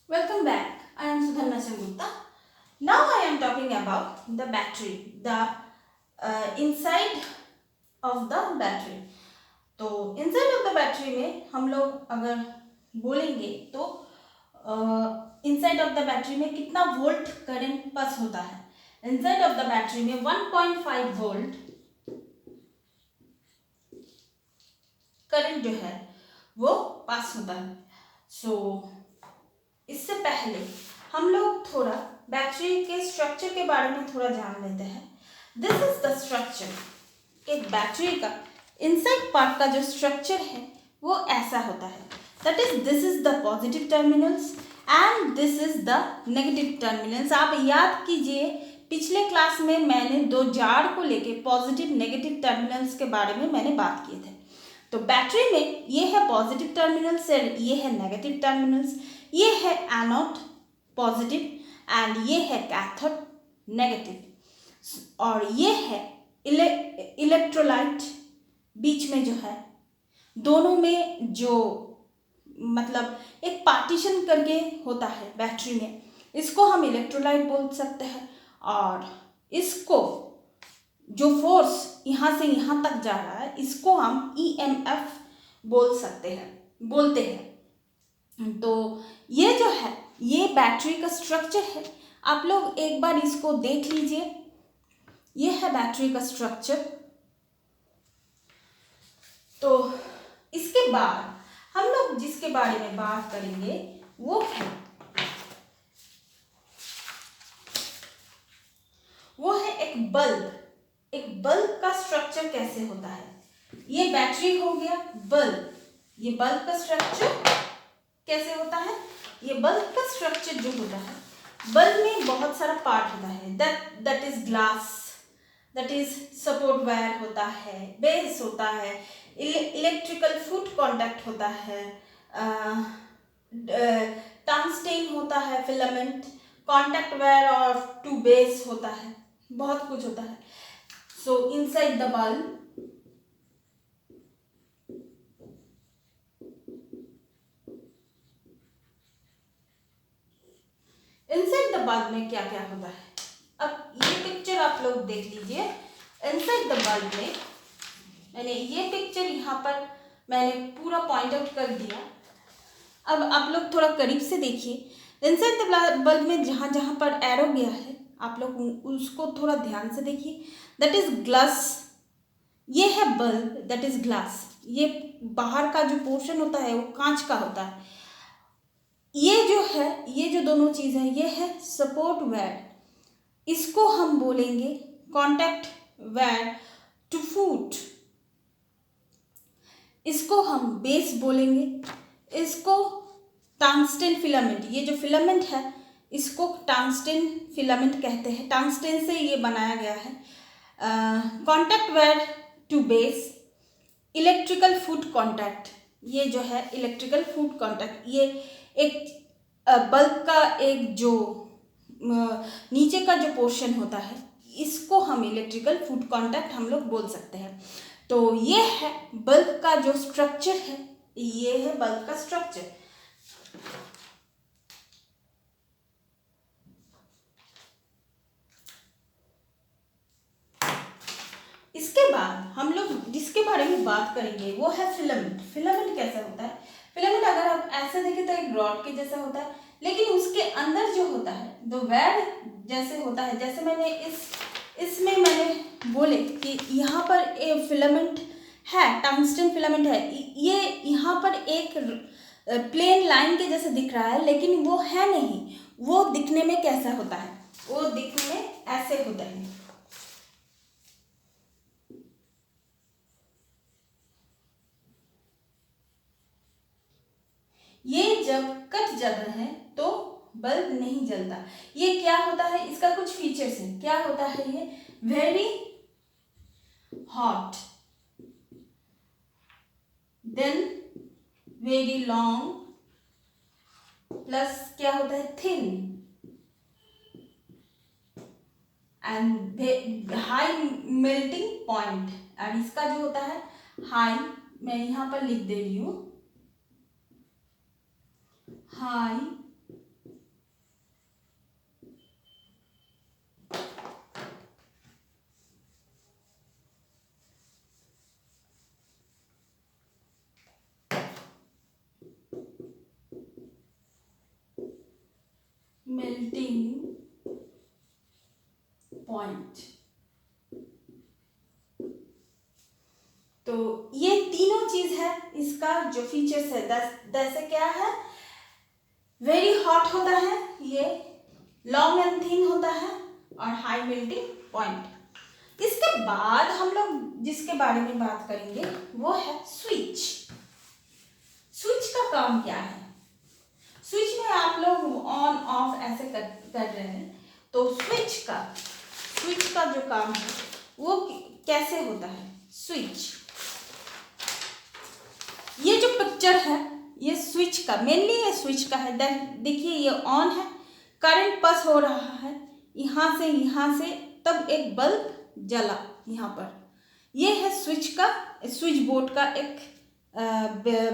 Welcome back. I am Sudharna Sengupta. Now I am talking about the battery, the inside of the battery. तो inside of the battery में हम लोग अगर बोलेंगे तो inside of the battery में कितना वोल्ट करंट पास होता है. Inside of the battery में 1.5 वोल्ट करंट जो है वो पास होता है. इससे पहले हम लोग थोड़ा बैटरी के स्ट्रक्चर के बारे में थोड़ा जान लेते हैं. This is the structure. एक बैटरी का इनसाइड पार्ट का जो स्ट्रक्चर है वो ऐसा होता है. That is this is the positive terminals and this is the negative terminals. आप याद कीजिए पिछले क्लास में मैंने दो जार को लेके पॉजिटिव नेगेटिव टर्मिनल्स के बारे में मैंने बात किए थे. तो बैटरी में ये है पॉजिटिव टर्मिनल्स और ये है नेगेटिव टर्मिनल्स. ये है एनोड पॉजिटिव एंड ये है कैथोड नेगेटिव और ये है इलेक्ट्रोलाइट. बीच में जो है दोनों में जो मतलब एक पार्टीशन करके होता है बैटरी में, इसको हम इलेक्ट्रोलाइट बोल सकते हैं. और इसको जो फोर्स यहाँ से यहाँ तक जा रहा है इसको हम EMF बोलते हैं. तो ये जो है ये बैटरी का स्ट्रक्चर है. आप लोग एक बार इसको देख लीजिए. ये है बैटरी का स्ट्रक्चर. तो इसके बाद हम लोग जिसके बारे में बात करेंगे वो है एक बल्ब. एक बल्ब का स्ट्रक्चर कैसे होता है. ये बैटरी हो गया. बल्ब, ये बल्ब का स्ट्रक्चर कैसे होता है. ये बल्ब का स्ट्रक्चर जो होता है, बल्ब में बहुत सारा पार्ट होता है. That is glass, that is support wire होता है, बेस होता है, इलेक्ट्रिकल फुट कांटेक्ट होता है, टंगस्टेन होता है, फिलामेंट, कांटेक्ट वायर और टू बेस होता है. बहुत कुछ होता है. सो इनसाइड द बल्ब में क्या क्या होता है. अब ये पिक्चर आप लोग देख लीजिए. इनसाइड द बल्ब में मैंने ये पिक्चर यहाँ पर मैंने पूरा पॉइंट आउट कर दिया. अब आप लोग थोड़ा करीब से देखिए. इनसाइड द बल्ब में जहाँ जहाँ पर एरो गया है आप लोग उसको थोड़ा ध्यान से देखिए. That is glass. ये है बल्ब, दैट इज ग्लास. ये बाहर का जो पोर्शन होता है वो कांच का होता है. ये जो है, ये जो दोनों चीज़ है ये है सपोर्ट वायर. इसको हम बोलेंगे कांटेक्ट वायर टू फुट. इसको हम बेस बोलेंगे. इसको टंगस्टेन फिलामेंट, ये जो फिलामेंट है इसको टंगस्टेन फिलामेंट कहते हैं. टंगस्टेन से ये बनाया गया है. Contact wire to base. Electrical foot contact, ये जो है इलेक्ट्रिकल फुट कांटेक्ट, ये एक बल्ब का एक जो नीचे का जो पोर्शन होता है इसको हम इलेक्ट्रिकल फुट कांटेक्ट हम लोग बोल सकते हैं. तो ये है बल्ब का जो स्ट्रक्चर है. ये है बल्ब का स्ट्रक्चर. इसके बाद हम लोग जिसके बारे में बात करेंगे वो है फिलामेंट. फिलामेंट कैसा होता है. फिलामेंट अगर आप ऐसे देखें तो एक रॉड के जैसा होता है, लेकिन उसके अंदर जो होता है दो वायर जैसे होता है. जैसे मैंने इसमें मैंने बोले कि यहाँ पर एक फिलामेंट है, टंगस्टन फिलामेंट है. ये यहाँ पर एक प्लेन लाइन के जैसे दिख रहा है, लेकिन वो है नहीं. वो दिखने में कैसा होता है, वो दिखने में ऐसे होता है. ये जब कट जाता है तो बल्ब नहीं जलता. ये क्या होता है, इसका कुछ फीचर्स है. क्या होता है ये, very hot, then very long, plus क्या होता है thin and high melting point. और इसका जो होता है हाई, मैं यहाँ पर लिख दे रही हूँ, हाई जो फीचर्स है जैसे क्या है, वेरी हॉट होता है, ये लॉन्ग एंड थिन होता है और हाई मेल्टिंग पॉइंट। इसके बाद हम लोग जिसके बारे में बात करेंगे वो है स्विच। स्विच का काम क्या है? स्विच में आप लोग ऑन ऑफ ऐसे कर रहे हैं, तो स्विच का जो काम है वो कैसे होता है? स्विच, ये जो पिक्चर है ये स्विच का, मेनली ये स्विच का है। देखिए ये ऑन है, करंट पास हो रहा है यहाँ से, तब एक बल्ब जला यहाँ पर। ये है स्विच बोर्ड का एक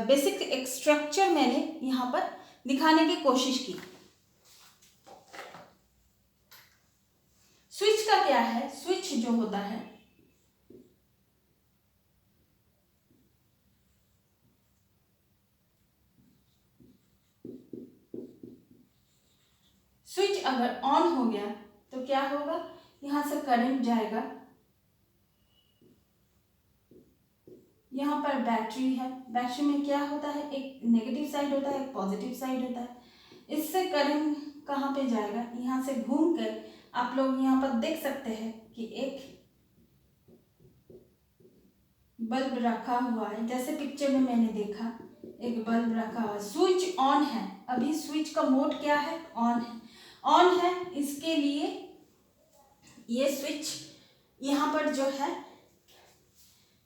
बेसिक एक स्ट्रक्चर मैंने यहाँ पर दिखाने की कोशिश की। स्विच का क्या है? स्विच जो होता है, स्विच अगर ऑन हो गया तो क्या होगा, यहाँ से करंट जाएगा, यहाँ पर बैटरी है, बैटरी में क्या होता है, एक नेगेटिव साइड होता है, एक पॉजिटिव साइड होता है। इससे करंट कहाँ पे जाएगा, यहाँ से घूम कर आप लोग यहाँ पर देख सकते हैं कि एक बल्ब रखा हुआ है, जैसे पिक्चर में मैंने देखा एक बल्ब रखा हुआ है। स्विच ऑन है, अभी स्विच का मोड क्या है, ऑन है। इसके लिए ये स्विच यहाँ पर जो है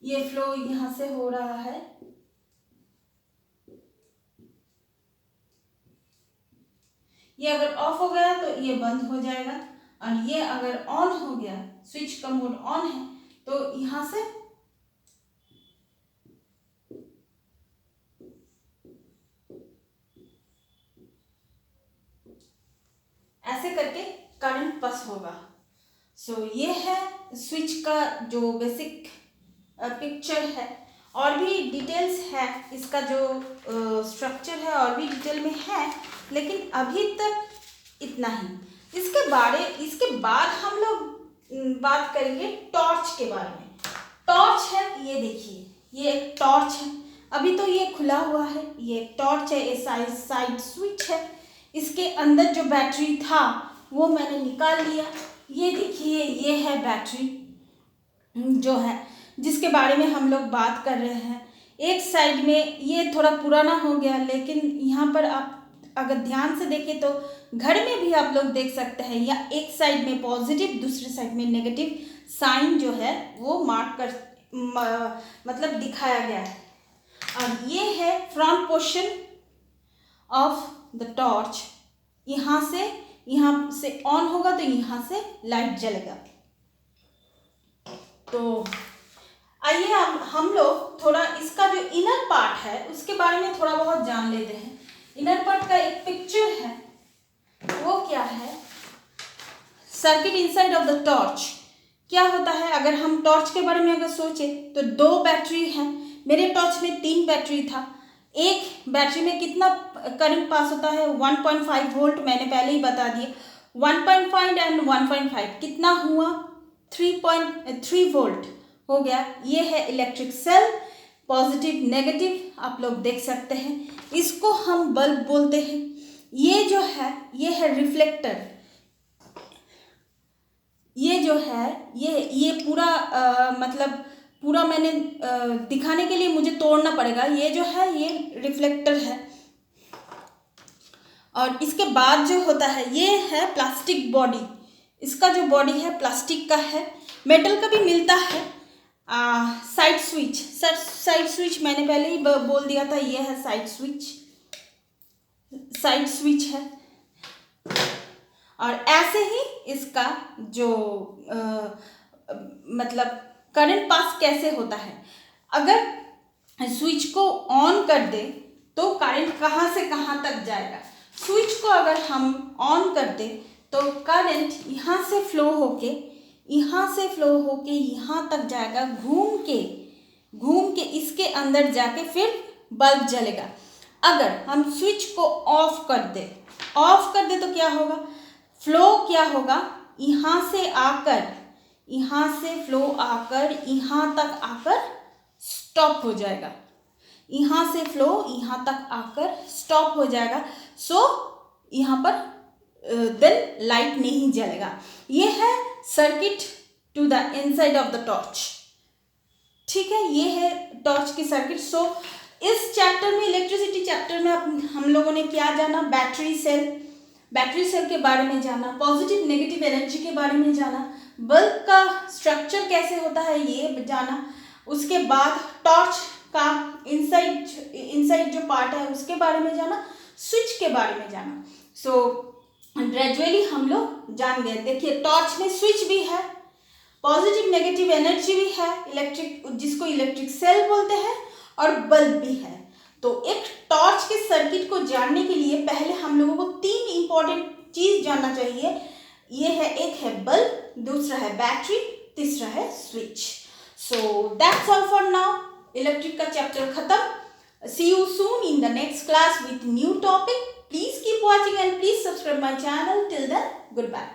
ये फ्लो यहाँ से हो रहा है, ये अगर ऑफ हो गया तो ये बंद हो जाएगा, और ये अगर ऑन हो गया, स्विच का मोड ऑन है, तो यहाँ से ऐसे करके करंट पास होगा। सो ये है स्विच का जो बेसिक पिक्चर है। और भी डिटेल्स है, इसका जो स्ट्रक्चर है और भी डिटेल में है, लेकिन अभी तक इतना ही। इसके बाद हम लोग बात करेंगे टॉर्च के बारे में। टॉर्च है, ये देखिए ये एक टॉर्च है, अभी तो ये खुला हुआ है, ये एक टॉर्च है, ये साइड स्विच है। इसके अंदर जो बैटरी था वो मैंने निकाल लिया। ये देखिए ये है बैटरी जो है, जिसके बारे में हम लोग बात कर रहे हैं। एक साइड में ये थोड़ा पुराना हो गया, लेकिन यहाँ पर आप अगर ध्यान से देखें तो घर में भी आप लोग देख सकते हैं, या एक साइड में पॉजिटिव दूसरे साइड में नेगेटिव साइन जो है वो मार्क कर मतलब दिखाया गया है। और ये है front portion of the torch. यहाँ से ऑन होगा तो यहाँ से लाइट जलेगा। तो आइए हम लोग थोड़ा इसका जो इनर पार्ट है उसके बारे में थोड़ा बहुत जान लेते हैं। इनर पार्ट का एक पिक्चर है, वो क्या है, circuit inside of the torch. क्या होता है, अगर हम टॉर्च के बारे में अगर सोचें तो 2 बैटरी हैं। मेरे टॉर्च में 3 बैटरी था। एक बैटरी में कितना करंट पास होता है, 1.5 वोल्ट, मैंने पहले ही बता दिया। 1.5 एंड 1.5 कितना हुआ, 3.3 वोल्ट हो गया। ये है इलेक्ट्रिक सेल, पॉजिटिव नेगेटिव आप लोग देख सकते हैं। इसको हम बल्ब बोलते हैं। ये जो है ये है रिफ्लेक्टर। ये जो है ये पूरा मतलब पूरा मैंने दिखाने के लिए मुझे तोड़ना पड़ेगा। ये जो है ये रिफ्लेक्टर है। और इसके बाद जो होता है ये है प्लास्टिक बॉडी। इसका जो बॉडी है प्लास्टिक का है, मेटल का भी मिलता है। साइड स्विच मैंने पहले ही बोल दिया था, ये है साइड स्विच है। और ऐसे ही इसका जो मतलब करंट पास कैसे होता है, अगर स्विच को ऑन कर दे तो करंट कहाँ से कहाँ तक जाएगा। स्विच को अगर हम ऑन कर दे तो करंट यहाँ से फ्लो होके यहाँ तक जाएगा, घूम के इसके अंदर जाके फिर बल्ब जलेगा। अगर हम स्विच को ऑफ कर दे तो क्या होगा, फ्लो क्या होगा, यहाँ से फ्लो आकर यहाँ तक आकर स्टॉप हो जाएगा। यहाँ से फ्लो यहाँ तक आकर स्टॉप हो जाएगा, सो यहाँ पर देन लाइट नहीं जलेगा। ये है circuit to the inside of the torch. ठीक है, ये है टॉर्च की सर्किट। सो इस चैप्टर में, इलेक्ट्रिसिटी चैप्टर में हम लोगों ने क्या जाना, बैटरी सेल के बारे में जाना, पॉजिटिव नेगेटिव एनर्जी के बारे में जाना, बल्ब का स्ट्रक्चर कैसे होता है ये जाना, उसके बाद टॉर्च का इनसाइड जो पार्ट है उसके बारे में जाना, स्विच के बारे में जाना। सो ग्रेजुअली हम लोग जान गए। देखिए, टॉर्च में स्विच भी है, पॉजिटिव नेगेटिव एनर्जी भी है, इलेक्ट्रिक जिसको इलेक्ट्रिक सेल बोलते हैं, और बल्ब भी है। तो एक टॉर्च के सर्किट को जानने के लिए पहले हम लोगों को 3 इंपॉर्टेंट चीज जानना चाहिए। ये है, एक है बल्ब, दूसरा है बैटरी, तीसरा है switch. So that's all for now. Electric का चैप्टर खत्म। See you soon in the next class with new topic. Please keep watching and please subscribe my channel. Till then, goodbye.